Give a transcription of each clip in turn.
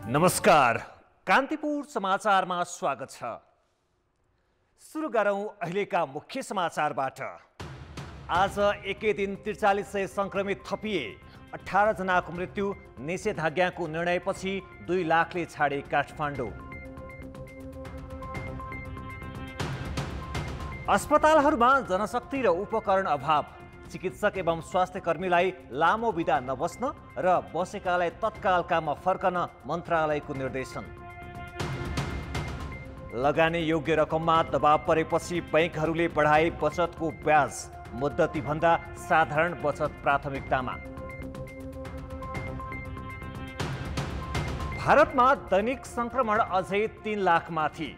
नमस्कार, कान्तिपुर समाचारमा स्वागत छ। सुरु गरौं अहिलेका मुख्य समाचारबाट। आज एकै दिन 4300 संक्रमित थपिए, 18 जनाको मृत्यु। निषेधाज्ञाको निर्णयपछि 2 लाखले छाडे काठमाडौँ। अस्पतालहरूमा जनशक्ति र उपकरण अभाव, चिकित्सक एवं स्वास्थ्य कर्मीलाई लामो बिदा नबस्न र बसेकालाई तत्काल काममा फर्कन मन्त्रालयको निर्देशन। लगानी योग्य रकममा दबाव परेपछि बैंकहरूले बढाए बचतको ब्याज, मुद्दतीभन्दा साधारण बचत प्राथमिकतामा। भारतमा दैनिक संक्रमण अझै 3 लाखमाथि,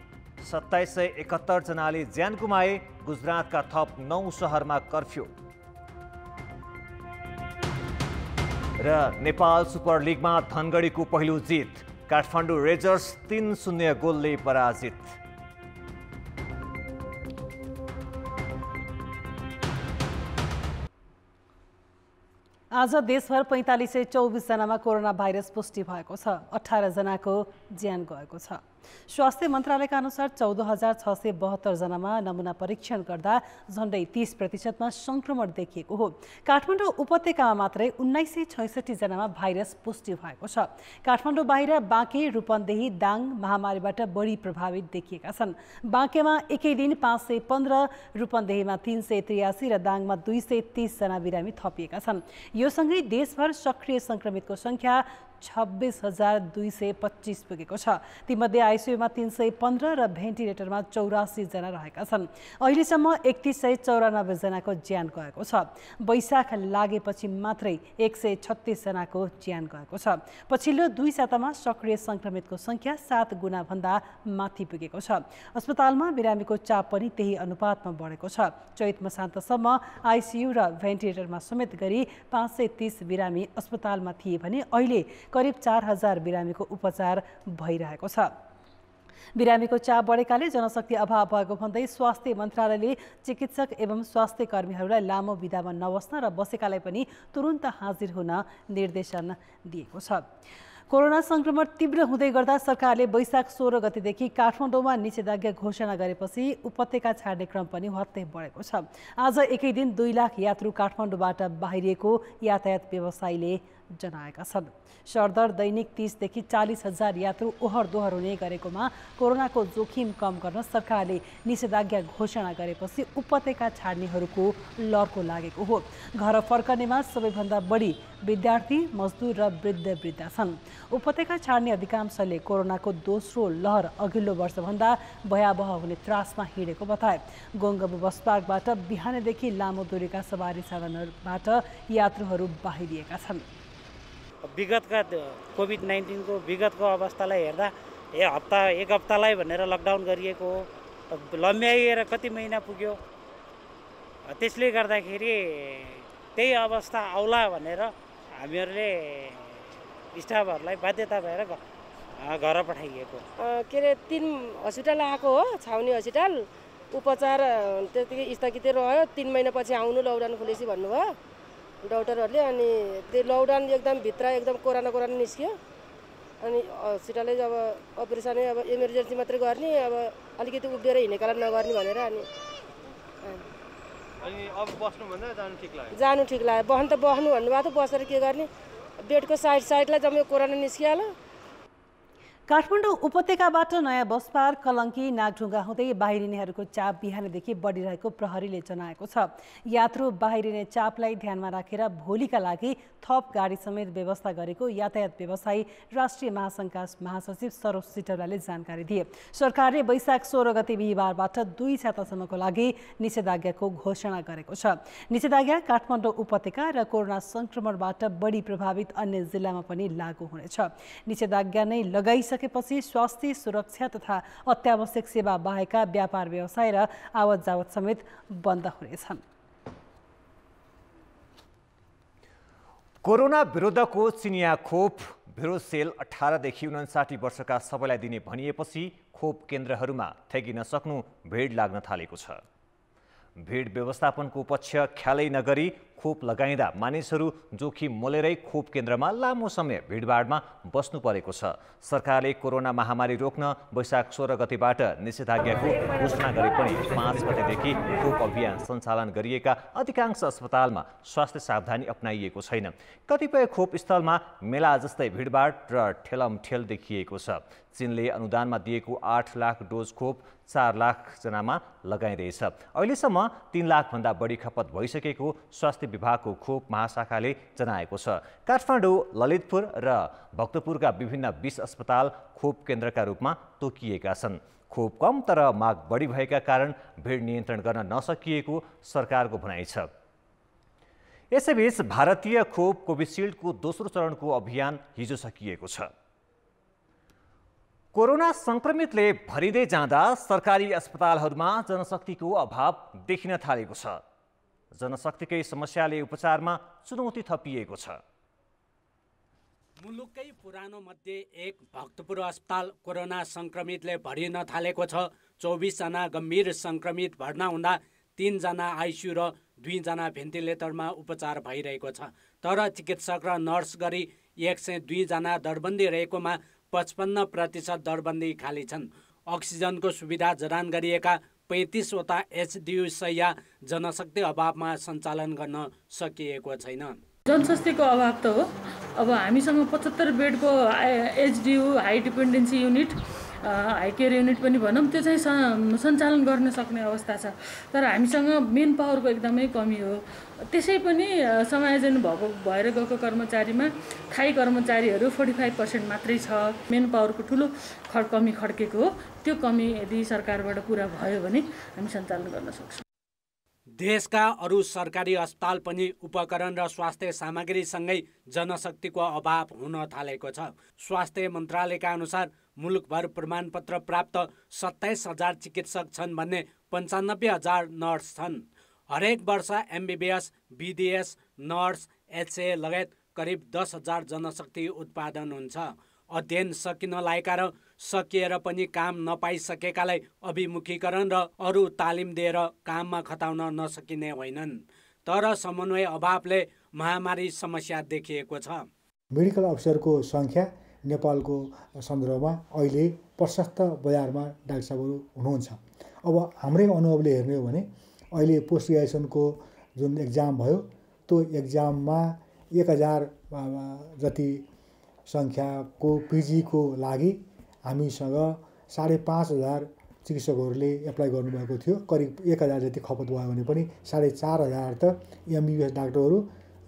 2771 जनाले ज्यान गुमाए। गुजरातका थप 9 शहरमा कर्फ्यू। र नेपाल सुपर लिगमा धनगढीको पहिलो जित, काठमाडौँ रेजर्स 3-0 गोलले पराजित। आज देशभर 4524 जनामा कोरोना भाइरस पुष्टि भएको छ। 18 जनाको ज्यान गएको छ। स्वास्थ्य मन्त्रालयका अनुसार 14672 जनामा नमुना परीक्षण गर्दा झन्डै 30% संक्रमण देखिएको हो। काठमाडौँ उपत्यकामा मात्रै 1966 जनामा भाइरस पुष्टि भएको छ। काठमाडौँ बाहिर बाँके, रूपन्देही, दाङ महामारीबाट बढी प्रभावित देखिएका छन्। बाँकेमा एकै दिन 515, रूपन्देहीमा 383 र दाङमा 230 जना बिरामी थपिएका छन्। यो सँगै देशभर सक्रिय संक्रमितको संख्या 26,225 पुगेको छ। तीमध्ये आइसियुमा 315 र भेन्टिलेटरमा 84 जना रहेका छन्। अहिलेसम्म 3194 जनाको ज्यान गएको छ। वैशाख लागेपछि मात्रै 136 जनाको ज्यान गएको छ। पछिल्लो 2 सातामा सक्रिय संक्रमितको संख्या 7 गुणा भन्दा माथि पुगेको छ। अस्पतालमा बिरामीको चाप पनि त्यही अनुपातमा बढेको छ। चैत मसान्तसम्म आइसियु र भेन्टिलेटरमा समेत गरी 530 बिरामी अस्पतालमा थिए भने अहिले करिब 4000 बिरामीको उपचार भइरहेको छ। बिरामीको चाप बढेकाले जनशक्ति अभाव भएको भन्दै स्वास्थ्य मन्त्रालयले चिकित्सक एवं स्वास्थ्य कर्मीहरूलाई लामो बिदामा नबस्न र बसेकालाई पनि तुरुन्त हाजिर हुन निर्देशन दिएको छ। कोरोना संक्रमण तीव्र हुँदै गर्दा सरकारले वैशाख 16 गतेदेखि काठमाडौँमा निषेधाज्ञा घोषणा गरेपछि उपत्यका छाड्ने क्रम पनि हत्तै बढेको छ। आज एकै दिन 2 लाख यात्रु काठमाडौँबाट बाहिरिएको यातायात व्यवसायीले जनाएका छन्। सरदर दैनिक 30 देखि 40 हजार यात्रु ओहर दोहर हुने गरेकोमा कोरोनाको जोखिम कम गर्न सरकारले निषेधाज्ञा घोषणा गरेपछि उपत्यका छाड्नेहरूको लर्को लागेको हो। घर फर्कनेमा सबैभन्दा बढी विद्यार्थी, मजदुर र वृद्ध छन्। उपत्यका छाड्ने अधिकांशले कोरोनाको दोस्रो लहर अघिल्लो वर्षभन्दा भयावह हुने त्रासमा हिँडेको बताए। गोङ्गबु बस पार्कबाट बिहानदेखि लामो दूरीका सवारी साधनबाट यात्रुहरू बाहिरिएका छन्। विगतका कोभिड-19 को विगतको अवस्थालाई हेर्दा एक हप्तालाई भनेर लकडाउन गरिएको हो। लम्ब्याइएर कति महिना पुग्यो। त्यसले गर्दाखेरि त्यही अवस्था आउला भनेर हामीहरूले स्टाफहरूलाई बाध्यता भएर घर पठाइएको। के अरे 3 हस्पिटल आएको हो, छाउनी हस्पिटल। उपचार त्यतिकै स्थगित रह्यो। 3 महिनापछि आउनु लकडाउन खुलेपछि भन्नुभयो डाक्टरहरूले। अनि त्यो लकडाउन एकदम भित्र एकदम कोरोना निस्क्यो। अनि हस्पिटलै अब अपरेसनै अब इमर्जेन्सी मात्रै गर्ने, अब अलिकति उभिएर हिँडेकालाई नगर्ने भनेर। अनि अब बस्नुभन्दा जानु ठिक लाग्यो? जानु ठिक लाग्यो। बस्नु त बस्नु भन्नुभएको थियो, बसेर के गर्ने। बेडको साइडलाई जम्मै कोरोना निस्किहाल्यो। काठमाडौँ उपत्यकाबाट नयाँ बस पार्क, कलङ्की, नागढुङ्गा हुँदै बाहिरिनेहरूको चाप बिहानदेखि बढिरहेको प्रहरीले जनाएको छ। यात्रु बाहिरिने चापलाई ध्यानमा राखेर भोलिका लागि थप गाडी समेत व्यवस्था गरेको यातायात व्यवसायी राष्ट्रिय महासङ्घका महासचिव सरोज सिटौलाले जानकारी दिए। सरकारले वैशाख 16 गते बिहिबारबाट 2 सातासम्मको लागि निषेधाज्ञाको घोषणा गरेको छ। निषेधाज्ञा काठमाडौँ उपत्यका र कोरोना संक्रमणबाट बढी प्रभावित अन्य जिल्लामा पनि लागू हुनेछ। निषेधाज्ञा नै लगाइसकेपछि स्वास्थ्य सुरक्षा तथा अत्यावश्यक सेवा बाहेकका व्यापार व्यवसाय र आवत जावत समेत बन्द हुनेछन्। कोरोना विरुद्धको चिनिया खोप भिरोसेल 18 देखि 59 वर्षका सबैलाई दिने भनिएपछि खोप केन्द्रहरूमा ठेगी नसक्नु भिड लाग्न थालेको छ। भिड व्यवस्थापनको पक्ष ख्यालै नगरी खोप लगाइँदा मानिसहरू जोखिम मोलेरै खोप केन्द्रमा लामो समय भिडभाडमा बस्नु परेको छ। सरकारले कोरोना महामारी रोक्न वैशाख 16 गतेबाट निषेधाज्ञाको घोषणा गरे पनि 5 गतेदेखि खोप अभियान सञ्चालन गरिएका अधिकांश अस्पतालमा स्वास्थ्य सावधानी अपनाइएको छैन। कतिपय खोप स्थलमा मेला जस्तै भिडभाड र ठेलमठेल देखिएको छ। चीनले अनुदानमा दिएको 8 लाख डोज खोप 4 लाख जनामा लगाइरहेछ। अहिलेसम्म 3 लाखभन्दा बढी खपत भइसकेको स्वास्थ्य विभागको खोप महाशाखाले जनाएको छ। काठमाडौँ, ललितपुर र भक्तपुरका विभिन्न 20 अस्पताल खोप केन्द्रका रूपमा तोकिएका छन्। खोप कम तर माग बढी भएका कारण भिड नियन्त्रण गर्न नसकिएको सरकारको भनाइ छ। यसैबीच भारतीय खोप कोभिसिल्डको दोस्रो चरणको अभियान हिजो सकिएको छ। कोरोना संक्रमितले भरिँदै जाँदा सरकारी अस्पतालहरूमा जनशक्तिको अभाव देखिन थालेको छ। जनशक्तिकै समस्याले उपचारमा चुनौती थपिएको छ। मुलुककै पुरानो मध्ये एक भक्तपुर अस्पताल कोरोना संक्रमितले भरिन थालेको छ। 24 जना गम्भीर संक्रमित भर्ना हुँदा 3 जना आइसियु र 2 जना भेन्टिलेटरमा उपचार भइरहेको छ। तर चिकित्सक र नर्स गरी 102 जना दरबन्दी रहेकोमा 55% दरबन्दी खाली छन्। अक्सिजनको सुविधा जडान गरिएका 35 वटा एचडियू शैय्या जनशक्ति अभावमा सञ्चालन गर्न सकिएको छैन। जनशक्तिको अभाव त हो। अब हामीसँग 75 बेडको HDU high dependency unit, high care unit पनि भनौँ, त्यो चाहिँ सञ्चालन गर्न सक्ने अवस्था छ। तर हामीसँग मेन पावरको एकदमै कमी हो। त्यसै पनि समायोजन भएर गएको कर्मचारीमा थाई कर्मचारीहरू 45% मात्रै छ। मेन पावरको ठुलो कमी खड्केको हो। त्यो कमी यदि सरकारबाट पुरा भयो भने हामी सञ्चालन गर्न सक्छौँ। देशका अरू सरकारी अस्पताल पनि उपकरण र स्वास्थ्य सामग्रीसँगै जनशक्तिको अभाव हुन थालेको छ। स्वास्थ्य मन्त्रालयका अनुसार मुलुकभर प्रमाणपत्र प्राप्त 27,000 चिकित्सक छन् भने 95,000 नर्स छन्। हरेक वर्ष एमबीबीएस, बीडीएस, नर्स, एचए लगायत करिब 10,000 जनशक्ति उत्पादन हुन्छ। अध्ययन सकिन लागेका र सकिएर पनि काम नपाइसकेकालाई अभिमुखीकरण र अरू तालिम दिएर काममा खटाउन नसकिने होइनन्। तर समन्वय अभावले महामारी समस्या देखिएको छ। मेडिकल अफिसरको सङ्ख्या नेपालको सन्दर्भमा अहिले प्रशस्त बजारमा डाक्टर साहबहरू हुनुहुन्छ। अब हाम्रै अनुभवले हेर्ने हो भने अहिले पोस्ट ग्रेजुएसनको जुन एक्जाम भयो, त्यो एक्जाममा 1000 जति सङ्ख्याको पिजीको लागि हामीसँग 5,500 चिकित्सकहरूले एप्लाई गर्नुभएको थियो। करिब 1000 जति खपत भयो भने पनि 4,500 त एमबीबीएस डाक्टरहरू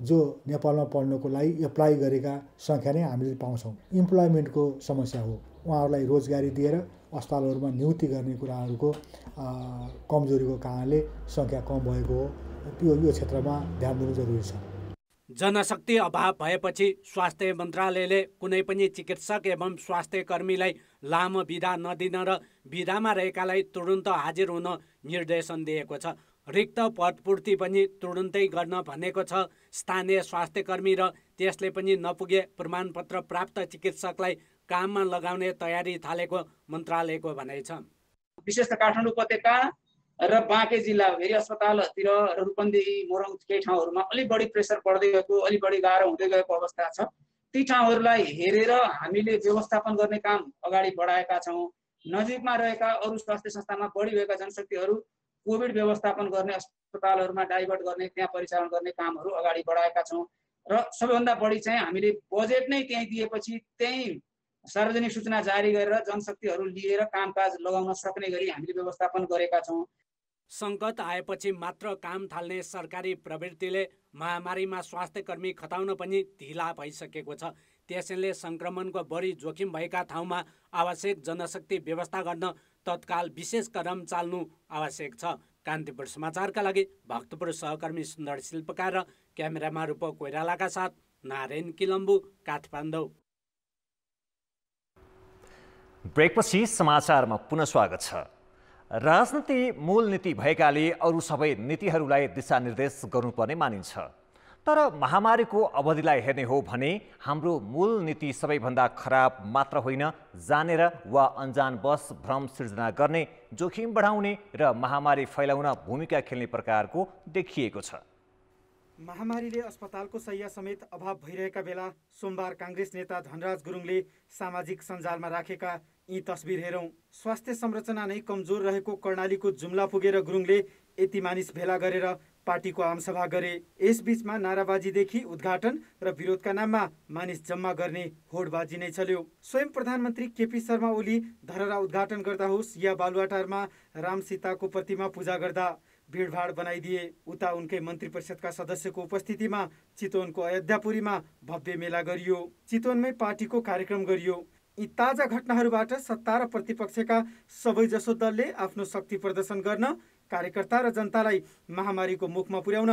जो नेपालमा पढ्नको लागि एप्लाई गरेका सङ्ख्या नै हामीले पाउँछौँ। इम्प्लोइमेन्टको समस्या हो। उहाँहरूलाई रोजगारी दिएर अस्पतालहरूमा नियुक्ति गर्ने कुराहरूको कमजोरीको कारणले सङ्ख्या कम भएको हो। यो क्षेत्रमा ध्यान दिनु जरुरी छ। जनशक्ति अभाव भएपछि स्वास्थ्य मन्त्रालयले कुनै पनि चिकित्सक एवं स्वास्थ्य कर्मीलाई लामो बिदा नदिन र बिदामा रहेकालाई तुरुन्त हाजिर हुन निर्देशन दिएको छ। रिक्त पदपूर्ति पनि तुरुन्तै गर्न भनेको छ। स्थानीय स्वास्थ्य कर्मी र त्यसले पनि नपुगे प्रमाणपत्र प्राप्त चिकित्सकलाई काममा लगाउने तयारी थालेको मन्त्रालयको भनाइ छ। विशेष त काठमाडौँ उपत्यका र बाँके जिल्ला भेरी अस्पतालतिर रूपन्देही, मोरङ केही ठाउँहरूमा अलिक बढी प्रेसर बढ्दै गएको, अलिक बढी गाह्रो हुँदै गएको अवस्था छ। ती ठाउँहरूलाई हेरेर हामीले व्यवस्थापन गर्ने काम अगाडि बढाएका छौँ। नजिकमा रहेका अरू स्वास्थ्य संस्थामा बढी भएका जनशक्तिहरू कोभिड व्यवस्थापन गर्ने अस्पतालहरूमा डाइभर्ट गर्ने, त्यहाँ परिचालन गर्ने कामहरू अगाडि बढाएका छौँ। र सबैभन्दा बढी चाहिँ हामीले बजेट नै त्यहीँ दिएपछि त्यहीँ सार्वजनिक सूचना जारी गरेर जनशक्तिहरू लिएर कामकाज लगाउन सक्ने गरी हामीले व्यवस्थापन गरेका छौँ। सङ्कट आएपछि मात्र काम थाल्ने सरकारी प्रवृत्तिले महामारीमा स्वास्थ्य कर्मी खटाउन पनि ढिला भइसकेको छ। त्यसैले सङ्क्रमणको बढी जोखिम भएका ठाउँमा आवश्यक जनशक्ति व्यवस्था गर्न तत्काल विशेष कदम चाल्नु आवश्यक छ। कान्तिपुर समाचारका लागि भक्तपुर सहकर्मी सुन्दर शिल्पकार र क्यामेरामा रूप कोइरालाका साथ नारायण किलम्बु, काठमाडौँ। ब्रेकपछि समाचारमा पुनः स्वागत छ। राजनीति मूल नीति भएकाले अरू सबै नीतिहरूलाई दिशानिर्देश गर्नुपर्ने मानिन्छ। तर महामारीको अवधिलाई हेर्ने हो भने हाम्रो मूल नीति सबैभन्दा खराब मात्र होइन, जानेर वा अनजानवश भ्रम सिर्जना गर्ने, जोखिम बढाउने र महामारी फैलाउन भूमिका खेल्ने प्रकारको देखिएको छ। महामारीले अस्पतालको शैय्या समेत अभाव भइरहेका बेला सोमबार काङ्ग्रेस नेता धनराज गुरुङले सामाजिक सञ्जालमा राखेका यी तस्बिर हेरौँ। स्वास्थ्य संरचना नै कमजोर रहेको कर्णालीको जुम्ला पुगेर गुरुङले यति मानिस भेला गरेर पार्टीको आमसभा गरे। यसबीचमा नाराबाजीदेखि उद्घाटन र विरोधका नाममा मानिस जम्मा गर्ने होडबाजी नै चल्यो। स्वयं प्रधानमन्त्री केपी शर्मा ओली धरहरा उद्घाटन गर्दा होस् या बालुवाटारमा राम सीताको प्रतिमा पूजा गर्दा भिडभाड बनाइदिए। उता उनकै मन्त्री परिषदका सदस्यको उपस्थितिमा चितवनको अयोध्यापुरीमा भव्य मेला गरियो। चितवनमै पार्टीको कार्यक्रम गरियो। यी ताजा घटनाहरूबाट सत्ता र प्रतिपक्षका सबैजसो दलले आफ्नो शक्ति प्रदर्शन गर्न, कार्यकर्ता र जनतालाई महामारीको मुखमा पुर्याउन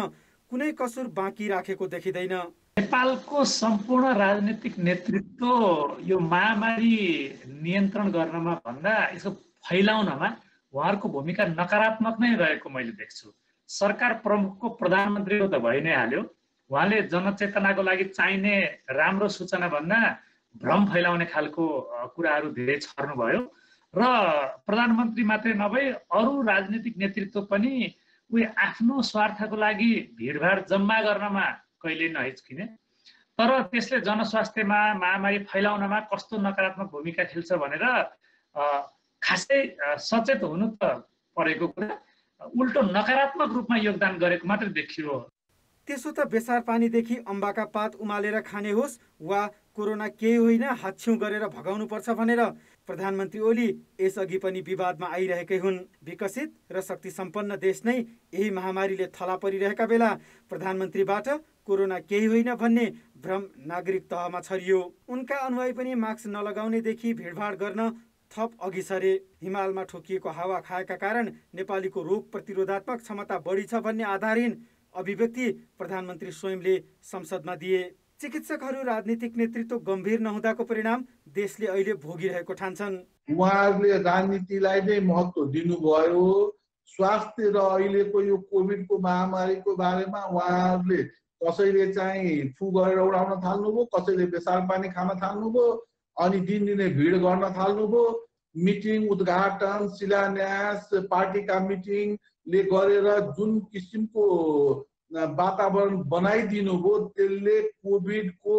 कुनै कसुर बाँकी राखेको देखिँदैन। नेपालको सम्पूर्ण राजनीतिक नेतृत्व यो महामारी नियन्त्रण गर्नमा भन्दा यसको फैलाउनमा उहाँहरूको भूमिका नकारात्मक नै रहेको मैले देख्छु। सरकार प्रमुखको प्रधानमन्त्री त भइ नै हाल्यो। उहाँले जनचेतनाको लागि चाहिने राम्रो सूचना भन्दा भ्रम फैलाउने खालको कुराहरू धेरै छर्नुभयो र प्रधानमन्त्री मात्रै नभई अरू राजनीतिक नेतृत्व पनि उही आफ्नो स्वार्थको लागि भिडभाड जम्मा गर्नमा कहिले नहिचकिने, तर त्यसले जनस्वास्थ्यमा महामारी फैलाउनमा कस्तो नकारात्मक भूमिका खेल्छ भनेर खासै सचेत हुनु त परेको कुरा उल्टो नकारात्मक रूपमा योगदान गरेको मात्र देखियो। त्यसो त बेसार पानीदेखि अम्बाका पात उमालेर खाने होस् वा कोरोना केही होइन हाच्छिउँ गरेर भगाउनु पर्छ भनेर प्रधानमन्त्री ओली यसअघि पनि विवादमा आइरहेकै हुन्। विकसित र शक्ति सम्पन्न देश नै यही महामारीले थला परिरहेका बेला प्रधानमन्त्रीबाट कोरोना केही होइन भन्ने भ्रम नागरिक तहमा छरियो। उनका अनुयायी पनि मास्क नलगाउनेदेखि भिडभाड गर्न थप अघि सरे। हिमालमा ठोकिएको हावा खाएका कारण नेपालीको रोग प्रतिरोधात्मक क्षमता बढी छ भन्ने आधारहीन अभिव्यक्ति प्रधानमन्त्री स्वयंले संसदमा दिए। चिकित्सकहरू राजनीतिक नेतृत्व गम्भीर नहुँदाको परिणाम देशले अहिले भोगिरहेको ठान्छन्। उहाँहरूले राजनीतिलाई नै महत्त्व दिनुभयो। स्वास्थ्य र अहिलेको यो कोभिडको महामारीको बारेमा उहाँहरूले कसैले चाहिँ फु गरेर उडाउन थाल्नुभयो, कसैले बेसार पानी खान थाल्नुभयो, अनि दिनदिनै भिड गर्न थाल्नुभयो। मिटिङ, उद्घाटन, शिलान्यास, पार्टीका मिटिङले गरेर जुन किसिमको वातावरण बनाइदिनु भयो त्यसले कोभिडको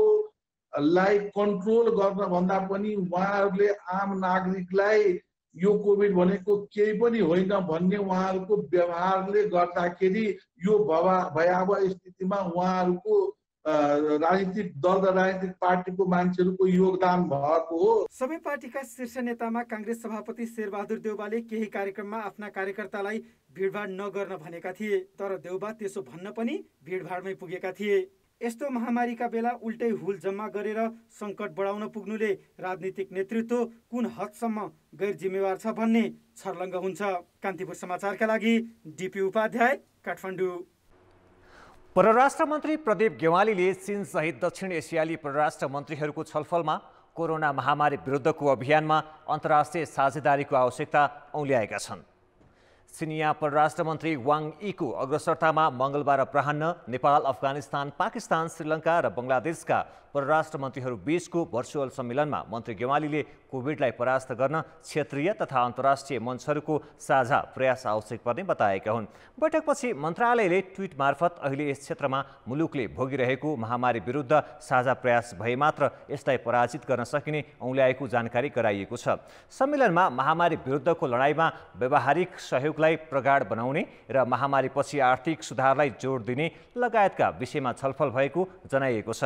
लाई कन्ट्रोल गर्न भन्दा पनि उहाँहरूले आम नागरिकलाई यो कोभिड भनेको केही पनि होइन भन्ने उहाँहरूको व्यवहारले गर्दाखेरि यो भयावह स्थितिमा उहाँहरूको राजनीतिक दल र राजनीतिक पार्टीको मान्छेहरूको योगदान भएको हो। सबै पार्टीका शीर्ष नेतामा काङ्ग्रेस सभापति शेरबहादुर देउवाले केही कार्यक्रममा आफ्ना कार्यकर्तालाई भिडभाड नगर्न भनेका थिए, तर देउवा त्यसो भन्न पनि भिडभाडमै पुगेका थिए। यस्तो महामारीका बेला उल्टै हुल जम्मा गरेर सङ्कट बढाउन पुग्नुले राजनीतिक नेतृत्व कुन हदसम्म गैर जिम्मेवार छ भन्ने छर्लङ्ग हुन्छ। कान्तिपुर समाचारका लागि डिपी उपाध्याय, काठमाडौँ। परराष्ट्र मन्त्री प्रदीप गेवालीले चीन सहित दक्षिण एसियाली परराष्ट्र मन्त्रीहरूको छलफलमा कोरोना महामारी विरुद्धको अभियानमा अन्तर्राष्ट्रिय साझेदारीको आवश्यकता औल्याएका छन्। चिनिया परराष्ट्र मन्त्री वाङ यीको अग्रसरतामा मङ्गलबार अपराह्न नेपाल, अफगानिस्तान, पाकिस्तान, श्रीलङ्का र बङ्गलादेशका परराष्ट्र मन्त्रीहरू बीचको भर्चुअल सम्मेलनमा मन्त्री गेवालीले कोभिडलाई परास्त गर्न क्षेत्रीय तथा अन्तर्राष्ट्रिय मञ्चहरूको साझा प्रयास आवश्यक पर्ने बताएका हुन्। बैठकपछि मन्त्रालयले ट्विट मार्फत अहिले यस क्षेत्रमा मुलुकले भोगिरहेको महामारी विरुद्ध साझा प्रयास भए मात्र यसलाई पराजित गर्न सकिने औल्याएको जानकारी गराइएको छ। सम्मेलनमा महामारी विरुद्धको लडाइँमा व्यावहारिक सहयोगलाई प्रगाढ बनाउने र महामारीपछि आर्थिक सुधारलाई जोड दिने लगायतका विषयमा छलफल भएको जनाइएको छ।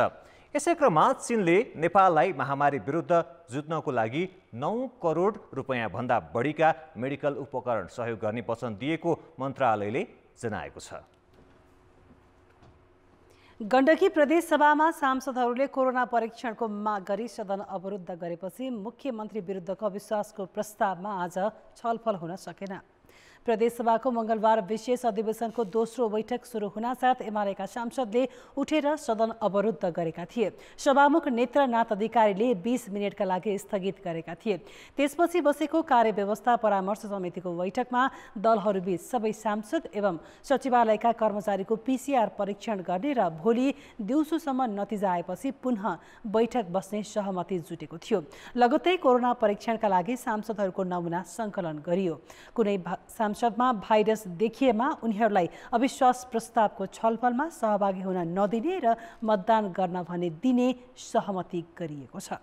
यसै क्रममा चीनले नेपाललाई महामारी विरुद्ध जुझ्नको लागि 9 करोड रुपैयाँ भन्दा बढीका मेडिकल उपकरण सहयोग गर्ने वचन दिएको मन्त्रालयले जनाएको छ। गण्डकी प्रदेश सभामा सांसदहरूले कोरोना परीक्षणको माग गरी सदन अवरुद्ध गरेपछि मुख्यमन्त्री विरुद्धको अविश्वासको प्रस्तावमा आज छलफल हुन सकेन। प्रदेशसभाको मङ्गलबार विशेष अधिवेशनको दोस्रो बैठक सुरु हुनासाथ एमालेका सांसदले उठेर सदन अवरुद्ध गरेका थिए। सभामुख नेत्रनाथ अधिकारीले 20 मिनटका लागि स्थगित गरेका थिए। त्यसपछि बसेको कार्यव्यवस्था परामर्श समितिको बैठकमा दलहरूबीच सबै सांसद एवं सचिवालयका कर्मचारीको PCR परीक्षण गर्ने र भोलि दिउँसोसम्म नतिजा आएपछि पुनः बैठक बस्ने सहमति जुटेको थियो। लगत्तै कोरोना परीक्षणका लागि सांसदहरूको नमुना सङ्कलन गरियो। कुनै संसदमा भाइरस देखिएमा उनीहरूलाई अविश्वास प्रस्तावको छलफलमा सहभागी हुन नदिने र मतदान गर्न भने दिने सहमति गरिएको छ।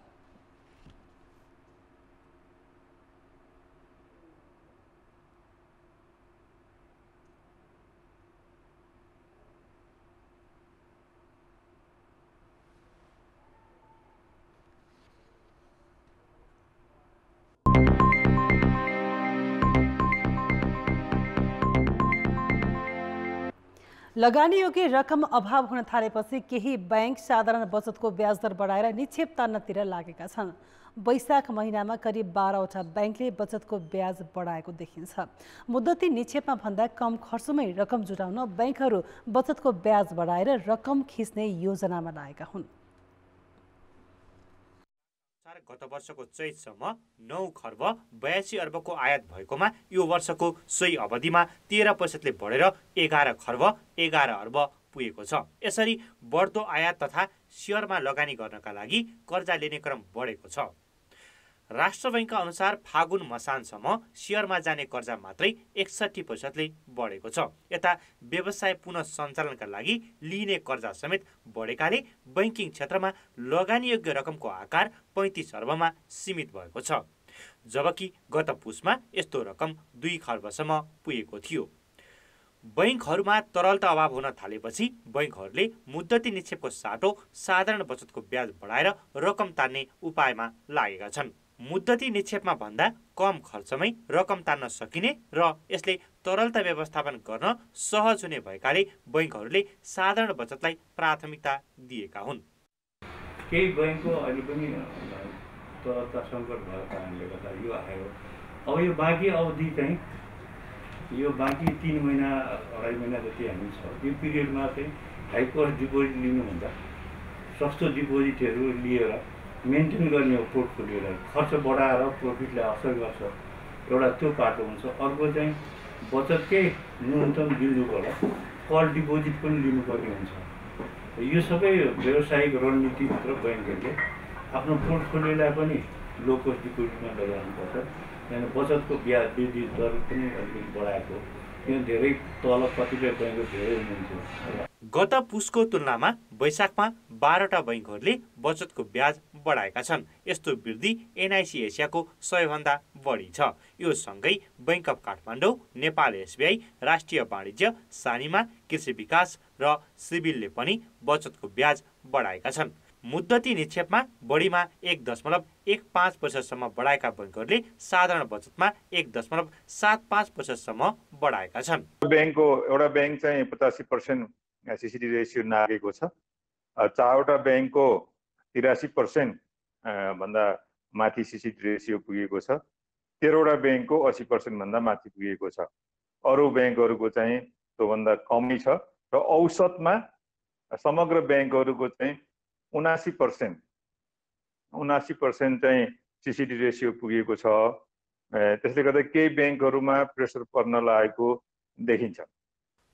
लगानीयोग्य रकम अभाव हुन थालेपछि केही बैंक साधारण बचतको ब्याज दर बढाएर निक्षेप तान्नतिर लागेका छन्। वैशाख महिनामा करिब 12वटा बैंकले बचतको ब्याज बढाएको देखिन्छ। मुद्दती निक्षेपमा भन्दा कम खर्चमै रकम जुटाउन बैंकहरू बचतको ब्याज बढाएर रकम खिच्ने योजनामा लागेका हुन्। गत वर्षको चैतसम्म 9 खर्ब 82 अर्बको आयात भएकोमा यो वर्षको सोही अवधिमा 13% ले बढेर 11 खर्ब 11 अर्ब पुगेको छ। यसरी बढ्दो आयात तथा शेयरमा लगानी गर्नका लागि कर्जा लिने क्रम बढेको छ। राष्ट्र बैंकका अनुसार फागुन मसानसम्म शेयरमा जाने कर्जा मात्रै 61% ले बढेको छ। यता व्यवसाय पुनः सञ्चालनका लागि लिइने कर्जा समेत बढेकाले बैंकिङ क्षेत्रमा लगानीयोग्य रकमको आकार 35 अर्बमा सीमित भएको छ, जबकि गत पुसमा यस्तो रकम 2 खर्बसम्म पुगेको थियो। बैंकहरूमा तरलता अभाव हुन थालेपछि बैंकहरूले मुद्दती निक्षेपको साटो साधारण बचतको ब्याज बढाएर रकम तान्ने उपायमा लागेका छन्। मुद्दती निक्षेपमा भन्दा कम खर्चमै रकम तान्न सकिने र यसले तरलता व्यवस्थापन गर्न सहज हुने भएकाले बैंकहरूले साधारण बचतलाई प्राथमिकता दिएका हुन्। केही बैंकको अहिले पनि तरलता सङ्कट भएको कारणले गर्दा यो आयो। अब यो बाँकी अवधि चाहिँ यो बाँकी 3 महिना 2.5 महिना जति हामी छ, यो पिरियडमा चाहिँ हाई कस्ट डिपोजिट लिनुभन्दा सस्तो डिपोजिटहरू लिएर मेन्टेन गर्ने हो पोर्टफोलियोलाई, खर्च बढाएर प्रफिटलाई असर गर्छ, एउटा त्यो पाटो हुन्छ। अर्को चाहिँ बचतकै न्यूनतम बिन्दुबाट कल डिपोजिट पनि लिनुपर्ने हुन्छ। यो सबै व्यावसायिक रणनीतिभित्र बैंकहरूले आफ्नो पोर्टफोलियोलाई पनि लो कस्ट डिपोजिटमा लगाउनुपर्छ। किनभने बचतको ब्याज वृद्धि दर पनि अलिकति बढाएको, किन धेरै तल कतिपय बैंकहरू धेरै हुनुहुन्थ्यो। गत पुसको तुलनामा वैशाखमा 12वटा बैंकहरूले बचतको ब्याज बढाएका छन्। यस्तो वृद्धि एनआइसी एसियाको 100 बढी छ। यो सँगै bank of Kathmandu, Nepal SBI, राष्ट्रिय वाणिज्य, सानिमा, कृषि विकास र सिभिलले पनि बचतको ब्याज बढाएका छन्। मुद्दती निक्षेपमा बढीमा 1.15% बढाएका बैंकहरूले साधारण बचतमा 1.75% बढाएका छन्। बैंकको एउटा बैंक चाहिँ 85% सीसीडी रेसियो नागेको छ। 4वटा बैंकको 83% भन्दा माथि सीसीडी रेसियो पुगेको छ। 13वटा बैंकको 80% भन्दा माथि पुगेको छ। अरू बैंकहरूको चाहिँ त्योभन्दा कमै छ र औसतमा समग्र बैंकहरूको चाहिँ 79% चाहिँ सीसीडी रेसियो पुगेको छ। त्यसले गर्दा केही बैंकहरूमा प्रेसर पर्न लागेको देखिन्छ।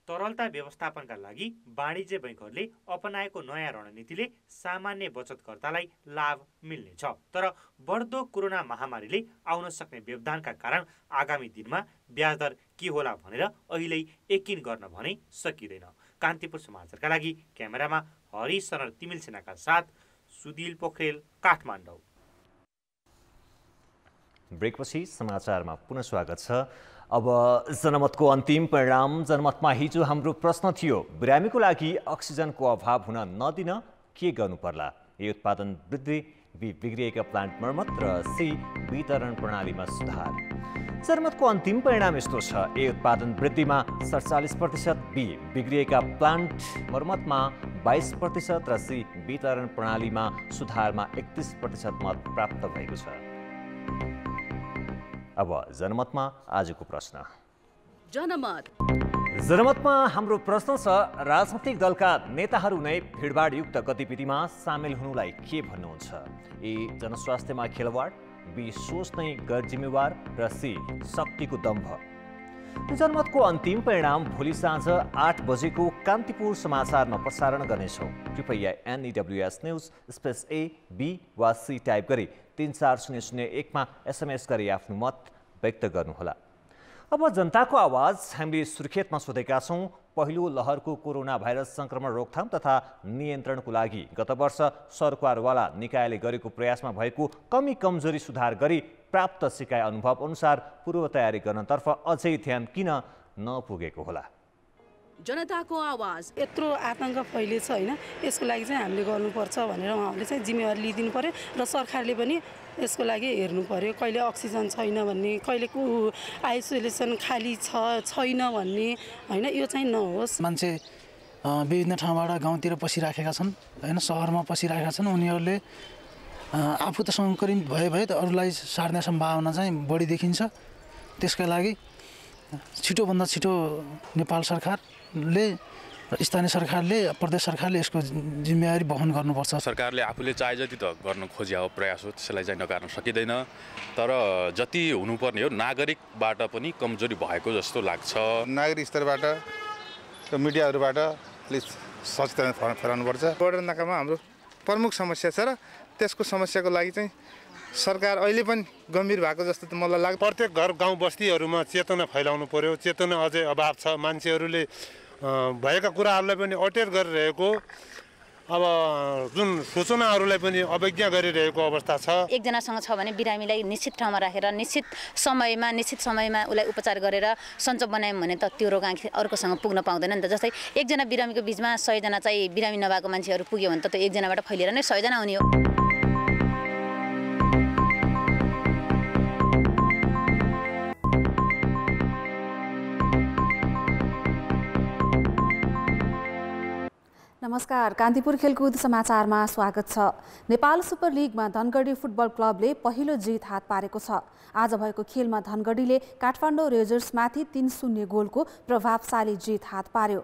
तरलता व्यवस्थापनका लागि वाणिज्य बैंकहरूले अपनाएको नयाँ रणनीतिले सामान्य बचतकर्तालाई लाभ मिल्नेछ। तर बढ्दो कोरोना महामारीले आउन सक्ने व्यवधानका कारण आगामी दिनमा ब्याज दर के होला भनेर अहिले यकिन गर्न भने सकिँदैन। कान्तिपुर समाचारका लागि क्यामेरामा हरि शरण तिमिल सेनाका साथ सुदिल पोखरेल, काठमाडौँ। ब्रेकपछि समाचारमा पुनः स्वागत छ। अब जनमतको अन्तिम परिणाम। जनमतमा हिजो हाम्रो प्रश्न थियो, बिरामीको लागि अक्सिजनको अभाव हुन नदिन के गर्नु पर्ला? ए उत्पादन वृद्धि, बी बिग्रिएका प्लान्ट मर्मत र सी वितरण प्रणालीमा सुधार। जनमतको अन्तिम परिणाम यस्तो छ, ए उत्पादन वृद्धिमा 47%, बी बिग्रिएका प्लान्ट मर्मतमा 22% र सी वितरण प्रणालीमा सुधारमा 31% मत प्राप्त भएको छ। अब जनमतमा आजको प्रश्न। जनमतमा हाम्रो प्रश्न छ, राजनैतिक दलका नेताहरू नै भिडभाडयुक्त गतिविधिमा सामेल हुनुलाई के भन्नुहुन्छ? ए जनस्वास्थ्यमा खेलवाड, बी सोच नै गैर जिम्मेवार र सी शक्तिको दम्भ। जनमतको अन्तिम परिणाम भोलि साँझ 8 बजेको कान्तिपुर समाचारमा प्रसारण गर्नेछौँ। कृपया NEWS news space A, B वा C टाइप गरी 34001 मा SMS गरी आफ्नो मत व्यक्त गर्नुहोला। अब जनताको आवाज हामीले सुर्खेतमा सोधेका छौँ। पहिलो लहरको कोरोना भाइरस संक्रमण रोकथाम तथा नियन्त्रणको लागि गत वर्ष सरकारवाला निकायले गरेको प्रयासमा भएको कमी कमजोरी सुधार गरी प्राप्त सिकाइ अनुभव अनुसार पूर्व तयारी गर्नतर्फ अझै ध्यान किन नपुगेको होला? जनताको आवाज यत्रो आतंक फैलिएछ हैन, यसको लागि चाहिँ हामीले गर्नुपर्छ भनेर उहाँहरूले चाहिँ जिम्मेवारी लिइदिनु पर्यो र सरकारले पनि यसको लागि हेर्नु पर्यो। कहिले अक्सिजन छैन भन्ने, कहिले आइसोलेसन खाली छैन भन्ने हैन, यो चाहिँ नहोस्। मान्छे विभिन्न ठाउँबाट गाउँतिर पसिराखेका छन् हैन, सहरमा पसिराखेका छन्। उनीहरूले आफू त सङ्क्रमित भए त अरूलाई सार्ने सम्भावना चाहिँ बढी देखिन्छ। त्यसका लागि छिटोभन्दा छिटो नेपाल सरकारले, स्थानीय सरकारले, प्रदेश सरकारले यसको जिम्मेवारी वहन गर्नुपर्छ। सरकारले आफूले चाहे जति त गर्न खोजिया हो, प्रयास हो, त्यसलाई चाहिँ नकार्न सकिँदैन। तर जति हुनुपर्ने हो नागरिकबाट पनि कमजोरी भएको जस्तो लाग्छ। नागरिक स्तरबाट र मिडियाहरूबाट अलिक सचेतना फैलाउनुपर्छ। बोर्डर नाकामा हाम्रो प्रमुख समस्या छ र त्यसको समस्याको लागि चाहिँ सरकार अहिले पनि गम्भीर भएको जस्तो त मलाई लाग्छ। प्रत्येक घर गाउँ बस्तीहरूमा चेतना फैलाउनु पर्यो। चेतना अझै अभाव छ। मान्छेहरूले भएका कुराहरूलाई पनि अटेर गरिरहेको, अब जुन सूचनाहरूलाई पनि अवज्ञा गरिरहेको अवस्था छ। एकजनासँग छ भने बिरामीलाई निश्चित ठाउँमा राखेर निश्चित समयमा उसलाई उपचार गरेर सञ्चो बनायौँ भने त त्यो रोग अर्कोसँग पुग्न पाउँदैन नि त। जस्तै एकजना बिरामीको बिचमा 100 जना चाहिँ बिरामी नभएको मान्छेहरू पुग्यो भने त त्यो एकजनाबाट फैलिएर नै 100 जना हुने हो। नमस्कार, कान्तिपुर खेलकुद समाचारमा स्वागत छ। नेपाल सुपर लिगमा धनगढी फुटबल क्लबले पहिलो जित हात पारेको छ। आज भएको खेलमा धनगढीले काठमाडौँ रेजर्समाथि 3-0 गोलको प्रभावशाली जित हात पार्यो।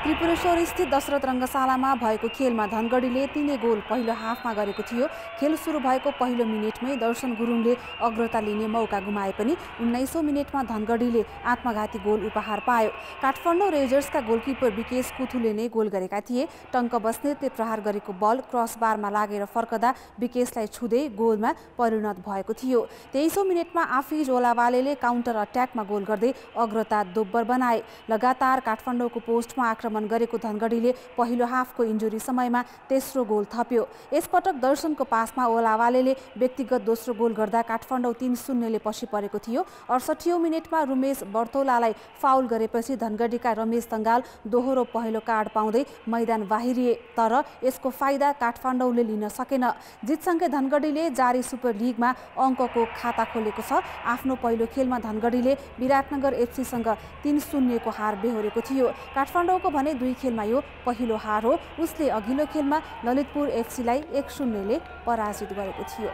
त्रिपुरेश्वर स्थित दशरथ रङ्गशालामा भएको खेलमा धनगढीले 3 गोल पहिलो हाफमा गरेको थियो। खेल सुरु भएको पहिलो मिनेटमै दर्शन गुरुङले अग्रता लिने मौका गुमाए पनि 19औं मिनेटमा धनगढीले आत्मघाती गोल उपहार पायो। काठमाडौँ रेजर्सका गोलकिपर विकेश कुथुले नै गोल गरेका थिए। टङ्क बस्नेतले प्रहार गरेको बल क्रसबारमा लागेर फर्कदा विकेशलाई छुँदै गोलमा परिणत भएको थियो। 23औं मिनेटमा आफिज ओलावालेले काउन्टर अट्याकमा गोल गर्दै अग्रता दोब्बर बनाए। लगातार काठमाडौँको पोस्टमा आक्रमण गरेको धनगढीले पहिलो हाफको इन्जुरी समयमा तेस्रो गोल थप्यो। यसपटक दर्शनको पासमा ओलावालेले व्यक्तिगत दोस्रो गोल गर्दा काठमाडौँ 3-0 ले पछि परेको थियो। 68औं मिनेटमा रमेश बर्तौलालाई फाउल गरेपछि धनगढीका रमेश तङ्गाल दोहोरो पहिलो कार्ड पाउँदै मैदान बाहिरिए। तर यसको फाइदा काठमाडौँले लिन सकेन। जितसँगै धनगढीले जारी सुपर लिगमा अङ्कको खाता खोलेको छ। आफ्नो पहिलो खेलमा धनगढीले विराटनगर एफसीसँग 3-0 को हार बेहोरेको थियो। काठमाडौँको भने 2 खेलमा यो पहिलो हार हो। उसले अघिल्लो खेलमा ललितपुर एफसीलाई 1-0 ले पराजित गरेको थियो।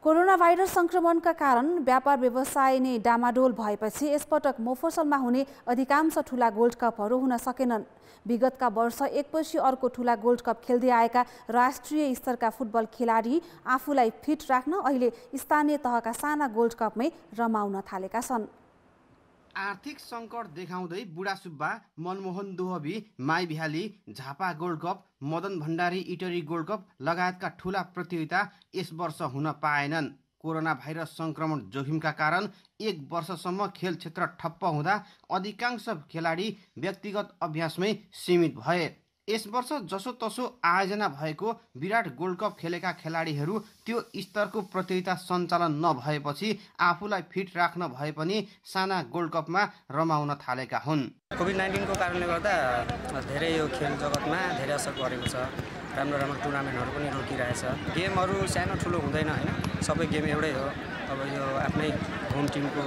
कोरोना भाइरस संक्रमणका कारण व्यापार व्यवसाय नै डामाडोल भएपछि यसपटक मोफसलमा हुने अधिकांश ठुला गोल्ड कपहरू हुन सकेनन्। विगतका वर्ष एकपछि अर्को ठुला गोल्ड कप खेल्दै आएका राष्ट्रिय स्तरका फुटबल खेलाडी आफूलाई फिट राख्न अहिले स्थानीय तहका साना गोल्ड कपमै रमाउन थालेका छन्। आर्थिक सङ्कट देखाउँदै बुढा सुब्बा, मनमोहन दोहबी, माई बिहाली, झापा गोल्ड कप, मदन भण्डारी इटरी गोल्ड कप लगायतका ठुला प्रतियोगिता यस वर्ष हुन पाएनन्। कोरोना भाइरस संक्रमण जोखिमका कारण 1 वर्षसम्म खेल क्षेत्र ठप्प हुँदा अधिकांश खेलाडी व्यक्तिगत अभ्यासमै सीमित भए। यस वर्ष जसोतसो आयोजना भएको विराट गोल्ड कप खेलेका खेलाडीहरू त्यो स्तरको प्रतियोगिता सञ्चालन नभएपछि आफूलाई फिट राख्न भए पनि साना गोल्ड कपमा रमाउन थालेका हुन्। कोभिड-19 को कारणले गर्दा धेरै यो खेल जगतमा धेरै असर परेको छ। राम्रो टुर्नामेन्टहरू पनि रोकिरहेछ। गेमहरू सानो ठुलो हुँदैन हैन, सबै गेम एउटै हो। अब यो आफ्नै होम टिमको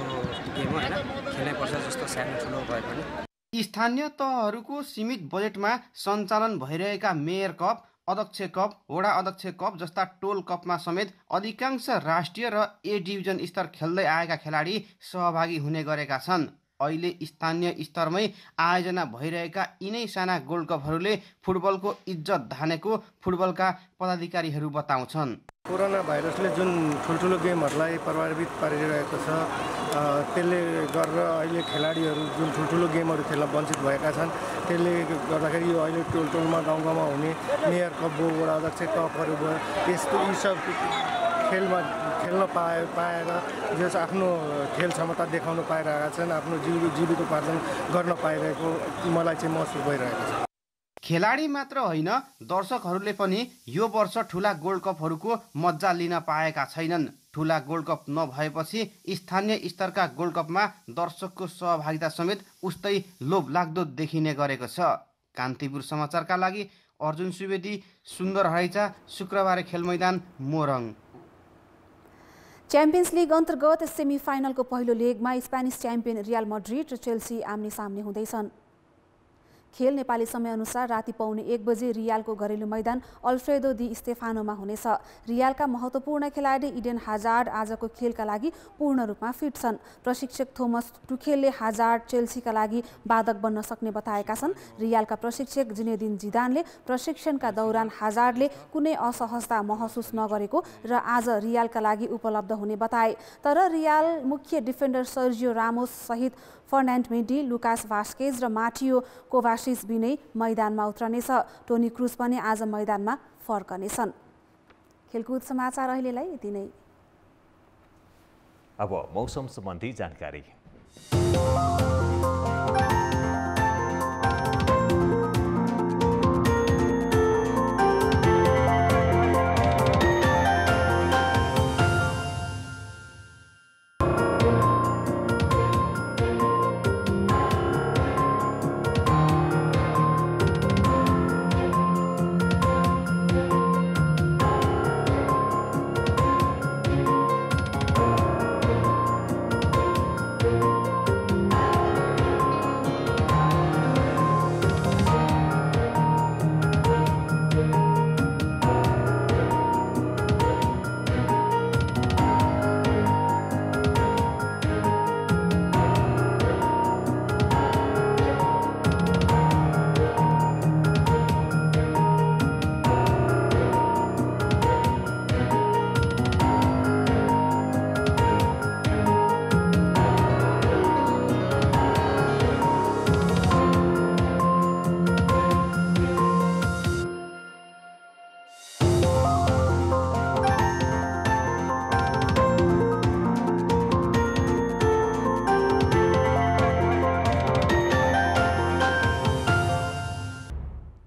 गेम हो हैन, खेल्नै पर्छ जस्तो सानो ठुलो भए पनि। स्थानीय तहहरूको सीमित बजेटमा सञ्चालन भइरहेका मेयर कप, अध्यक्ष कप, वडा अध्यक्ष कप जस्ता टोल कपमा समेत अधिकांश राष्ट्रिय र ए डिभिजन स्तर खेल्दै आएका खेलाडी सहभागी हुने गरेका छन्। अहिले स्थानीय स्तरमै आयोजना भइरहेका यिनै साना गोल्ड कपहरूले फुटबलको इज्जत धानेको फुटबलका पदाधिकारीहरू बताउँछन्। कोरोना भाइरसले जुन ठुल्ठुलो गेमहरूलाई प्रभावित पारिरहेको छ, त्यसले गरेर अहिले खेलाडीहरू जुन ठुल्ठुलो गेमहरू खेल्न वञ्चित भएका छन्। त्यसले गर्दाखेरि यो अहिले टोलमा गाउँ गाउँमा हुने मेयर कप भयो, वडा अध्यक्ष कपहरू भयो, यस्तो यी सब खेलमा खेल्न पाएर जस आफ्नो खेल क्षमता देखाउन पाइरहेका छन्, आफ्नो जीविकोपार्जन गर्न पाइरहेको मलाई चाहिँ महसुस भइरहेको छ। खेलाडी मात्र होइन, दर्शकहरूले पनि यो वर्ष ठुला गोल्ड कपहरूको मजा लिन पाएका छैनन्। ठुला गोल्ड कप नभएपछि स्थानीय स्तरका गोल्ड कपमा दर्शकको सहभागिता समेत उस्तै लोभलाग्दो देखिने गरेको छ। कान्तिपुर समाचारका लागि अर्जुन सुवेदी, सुन्दर हराइचा, शुक्रबार खेलमैदान मोरङ। च्याम्पियन्स लिग अन्तर्गत सेमी फाइनलको पहिलो लेगमा स्पेनिस च्याम्पियन रियल मड्रिड र चेल्सी आम्ने सामने हुँदैछन्। खेल नेपाली समयअनुसार राति पौने 1 बजे रियालको घरेलु मैदान अल्फ्रेदो दी स्टेफानोमा हुनेछ। रियालका महत्त्वपूर्ण खेलाडी इडेन हाजार्ड आजको खेलका लागि पूर्ण रूपमा फिट छन्। प्रशिक्षक थोमस टुखेलले हाजार्ड चेल्सीका लागि बाधक बन्न सक्ने बताएका छन्। रियालका प्रशिक्षक जिनेदिन जिदानले प्रशिक्षणका दौरान हाजार्डले कुनै असहजता महसुस नगरेको र आज रियालका लागि उपलब्ध हुने बताए। तर रियाल मुख्य डिफेन्डर सर्जियो रामोस सहित फर्नान्ड मेन्डी, लुकास भास्केज र माटियो कोभासिच बिनै मैदानमा उत्रनेछ। टोनी क्रुज पनि आज मैदानमा फर्कनेछन्। खेलकुद समाचार अहिलेलाई यति नै। अब मौसम सम्बन्धी जानकारी।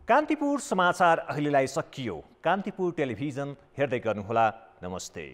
कान्तिपुर समाचार अहिलेलाई सकियो। कान्तिपुर टेलिभिजन हेर्दै गर्नुहोला। नमस्ते।